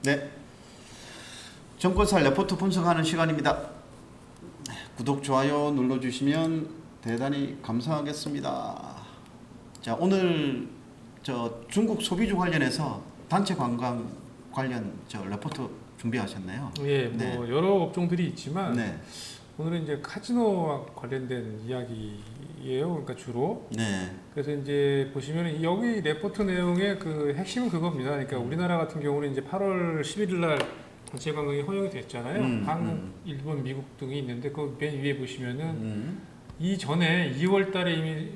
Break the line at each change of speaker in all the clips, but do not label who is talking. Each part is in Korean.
네, 정권사 레포트 분석하는 시간입니다. 구독, 좋아요 눌러주시면 대단히 감사하겠습니다. 자, 오늘 중국 소비주 관련해서 단체 관광 관련 레포트 준비하셨나요?
예,
네.
뭐 여러 업종들이 있지만
네,
오늘은 이제 카지노와 관련된 이야기예요. 그러니까 주로.
네,
그래서 이제 보시면 여기 레포트 내용의 그 핵심은 그겁니다. 그러니까 우리나라 같은 경우는 이제 8월 11일 날 단체 관광이 허용이 됐잖아요. 한국, 일본, 미국 등이 있는데 그 맨 위에 보시면은 이전에 2월 달에 이미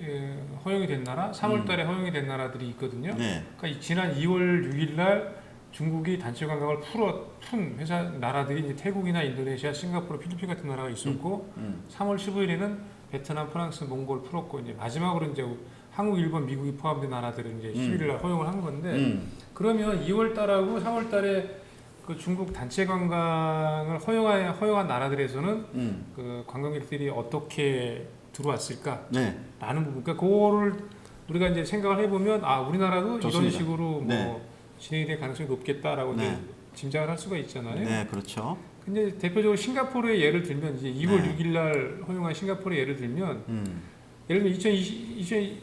허용이 된 나라, 3월 달에 허용이 된 나라들이 있거든요.
네,
그러니까 지난 2월 6일 날 중국이 단체 관광을 푼 회사 나라들이 이제 태국이나 인도네시아, 싱가포르, 필리핀 같은 나라가 있었고 3월 15일에는 베트남, 프랑스, 몽골 풀었고 이제 마지막으로 이제 한국, 일본, 미국이 포함된 나라들은 이제 11일 날 허용을 한 건데 그러면 2월 달하고 3월 달에 그 중국 단체 관광을 허용한 나라들에서는 그 관광객들이 어떻게 들어왔을까?
네,
라는 부분. 그러니까 그거를 우리가 이제 생각을 해보면 아 우리나라도
좋습니다.
이런 식으로 뭐
네.
진행이 될 가능성이 높겠다라고
네.
이제 짐작을 할 수가 있잖아요.
네, 그렇죠.
근데 대표적으로 싱가포르의 예를 들면 이제 2월
네.
6일 날 허용한 싱가포르의 예를 들면 예를 들면 2020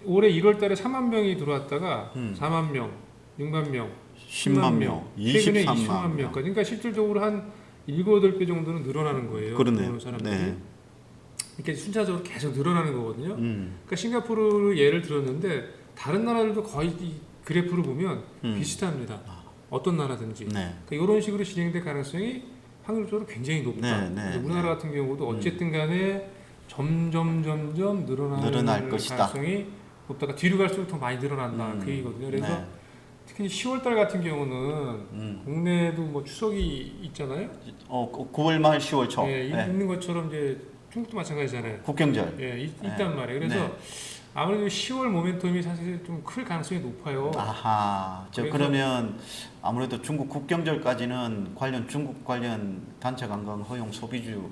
올해 1월 달에 4만 명이 들어왔다가 4만 명, 6만 명,
10만 명,
최근에
23만
20만
명.
명까지. 그러니까 실질적으로 한 7, 8배 정도는 늘어나는 거예요.
그러네요.
들어오는 사람들이.
네.
이렇게 순차적으로 계속 늘어나는 거거든요. 그러니까 싱가포르 예를 들었는데 다른 나라들도 거의 이 그래프를 보면 비슷합니다. 어떤 나라든지.
네.
그러니까 이런 식으로 진행될 가능성이 확률적으로 굉장히 높다.
네, 네,
그래서 우리나라
네.
같은 경우도 어쨌든 간에 점점
늘어날 것이다.
가능성이 높다가 뒤로 갈수록 더 많이 늘어난다. 그 얘기거든요. 그래서
네.
특히 10월달 같은 경우는 국내에도 뭐 추석이 있잖아요.
9월 말 10월 초.
예,
네.
있는 것처럼 이제 중국도 마찬가지잖아요.
국경절.
예,
네.
있단 말이에요. 그래서
네.
아무래도 10월 모멘텀이 사실 좀 클 가능성이 높아요.
아하. 그러면 아무래도 중국 국경절까지는 중국 관련 단체 관광 허용 소비주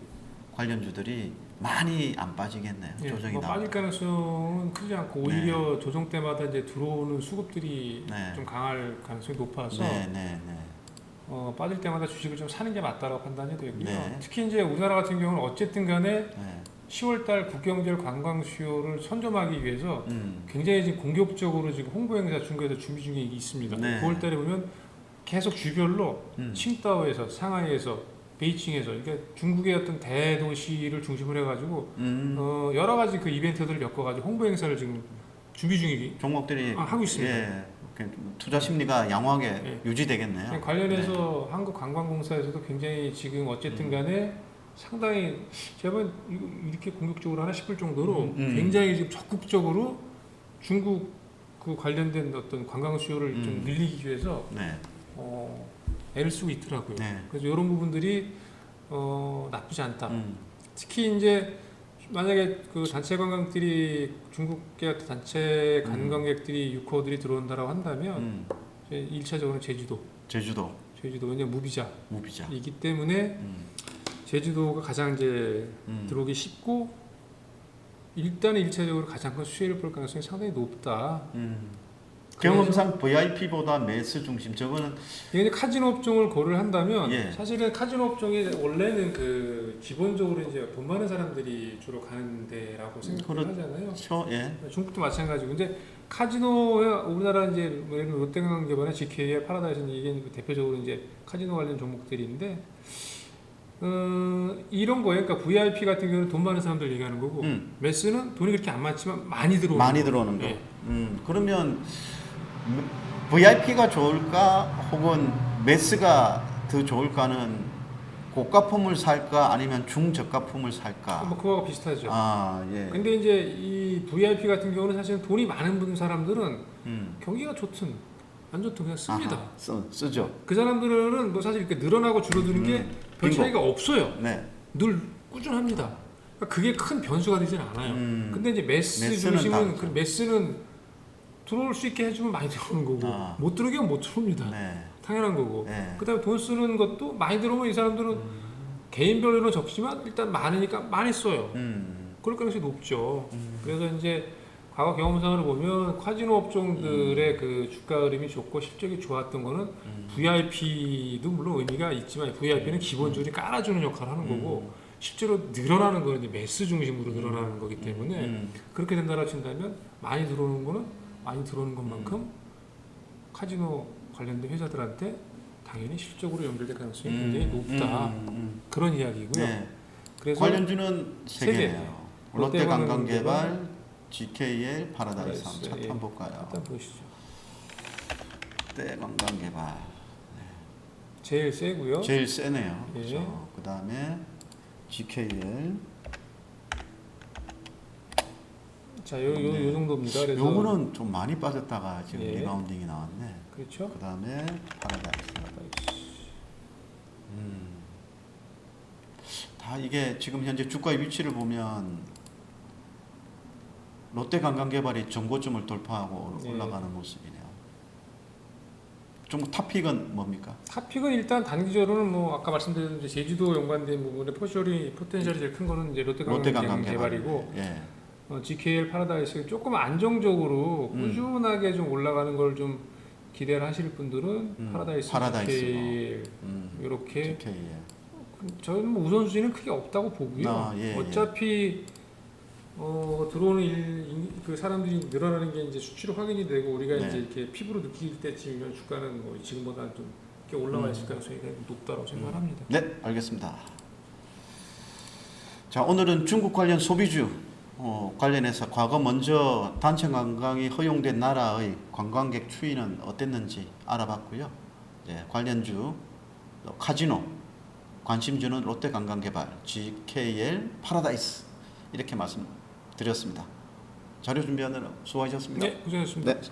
관련주들이 많이 안 빠지겠네요.
예,
조정이
뭐
나오고.
빠질 가능성은 크지 않고 오히려 조정 때마다 이제 들어오는 수급들이
네.
좀 강할 가능성이 높아서
네, 네, 네.
빠질 때마다 주식을 좀 사는 게 맞다라고 판단이 되고요.
네.
특히 이제 우리나라 같은 경우는 어쨌든 간에
네.
10월달 국경절 관광 수요를 선점하기 위해서 굉장히 지금 공격적으로 지금 홍보 행사 중국에서 준비 중에 있습니다.
네.
9월달에 보면 계속 주별로 칭다오에서, 상하이에서, 베이징에서, 그러니까 중국의 어떤 대도시를 중심으로 해가지고 여러 가지 그 이벤트들을 엮어가지고 홍보 행사를 지금 준비 중이기
종목들이
하고 있습니다.
예, 투자 심리가 양호하게
예.
유지되겠네요.
관련해서 한국관광공사에서도 굉장히 지금 어쨌든 간에 상당히 제가 이렇게 공격적으로 하나 싶을 정도로 굉장히 지금 적극적으로 중국 그 관련된 어떤 관광 수요를 좀 늘리기 위해서
네.
애를 쓰고 있더라고요.
네.
그래서 이런 부분들이 나쁘지 않다. 특히 이제 만약에 그 단체 관광들이 중국계 단체 관광객들이 6호들이 들어온다라고 한다면 이제 1차적으로는 제주도 왜냐면
무비자.
이기 때문에 제주도가 가장 이제 들어오기 쉽고 일단은 1차적으로 가장 큰 수혜를 볼 가능성이 상당히 높다.
경험상 VIP보다 매수 중심. 저거는
이게 카지노 업종을 고려를 한다면
예.
사실은 카지노 업종이 원래는 그 기본적으로 이제 돈 많은 사람들이 주로 가는 데라고 생각을 하잖아요.
예.
중국도 마찬가지고. 근데 카지노 우리나라 이제 뭐 예를 들면 롯데관광개발이나 GK, 파라다이스 이게 대표적으로 이제 카지노 관련 종목들인데 이런 거예요. 그러니까 VIP 같은 경우는 돈 많은 사람들 얘기하는 거고 매스는 돈이 그렇게 안 많지만 많이 들어오는 거.
거.
예.
그러면 VIP가 좋을까 혹은 매스가 더 좋을까는 고가품을 살까 아니면 중저가품을 살까?
뭐 그거가 비슷하죠.
아, 예.
근데 이제 이 VIP 같은 경우는 사실 돈이 많은 분 사람들은 경기가 좋든 안 좋든 그냥 씁니다.
아하, 쓰죠.
그 사람들은 뭐 사실 이렇게 늘어나고 줄어드는 게 별
빙고.
차이가 없어요.
네.
늘 꾸준합니다. 그러니까 그게 큰 변수가 되진 않아요. 근데 이제 매스
매스는
중심은
다르죠.
그 매스는 들어올 수 있게 해주면 많이 들어오는 거고 못 들어오게 하면 못 들어옵니다.
네.
당연한 거고.
네.
그다음에 돈 쓰는 것도 많이 들어오면 이 사람들은 개인별로는 적지만 일단 많으니까 많이 써요. 그럴 가능성이 높죠. 그래서 이제 과거 경험상으로 보면 카지노 업종들의 그 주가 흐름이 좋고 실적이 좋았던 거는 VIP도 물론 의미가 있지만 VIP는 기본적으로 깔아주는 역할을 하는 거고 실제로 늘어나는 거는 이제 매스 중심으로 늘어나는 거기 때문에 그렇게 된다고 친다면 많이 들어오는 거는 많이 들어오는 것만큼 카지노 관련된 회사들한테 당연히 실적으로 연결될 가능성이 굉장히 높다. 그런 이야기고요.
네.
그래서
관련주는
세
세
개.
개네요. 롯데관광개발, GKL, 파라다이스
파라다이스,
한번
예.
한번 볼까요?
일단 보시죠.
롯데관광개발
제일 세고요.
제일 세네요.
예.
그렇죠. 그 다음에 GKL.
자, 요 정도입니다. 그래서
요거는 좀 많이 빠졌다가 지금
예.
리바운딩이 나왔네.
그렇죠.
그 다음에 파라다이스. 다 이게 지금 현재 주가의 위치를 보면 롯데관광개발이 전고점을 돌파하고
예.
올라가는 모습이네요. 좀 탑픽은 뭡니까?
탑픽은 일단 단기적으로는 뭐 아까 말씀드린 이제 제주도 연관된 부분에 포텐셜이 제일 큰 거는 이제 롯데관광개발이고
예.
GKL 파라다이스 조금 안정적으로 꾸준하게 좀 올라가는 걸 좀 기대를 하실 분들은 파라다이스, GKL 이렇게
GKL.
저는 뭐 우선순위는 크게 없다고 보고요.
예,
어차피 들어오는 그 사람들이 늘어나는 게 이제 수치로 확인이 되고 우리가
네.
이제 이렇게 피부로 느낄 때쯤이면 주가는 뭐 지금보다 좀 이렇게 올라가 있을 가능성이 높다고 생각을 합니다.
네, 알겠습니다. 자, 오늘은 중국 관련 소비주 관련해서 과거 먼저 단체 관광이 허용된 나라의 관광객 추이는 어땠는지 알아봤고요. 네, 관련주 카지노, 관심주는 롯데관광개발, GKL, 파라다이스 이렇게 말씀드렸습니다. 자료 준비하느라 수고하셨습니다.
네, 고생하셨습니다.
네.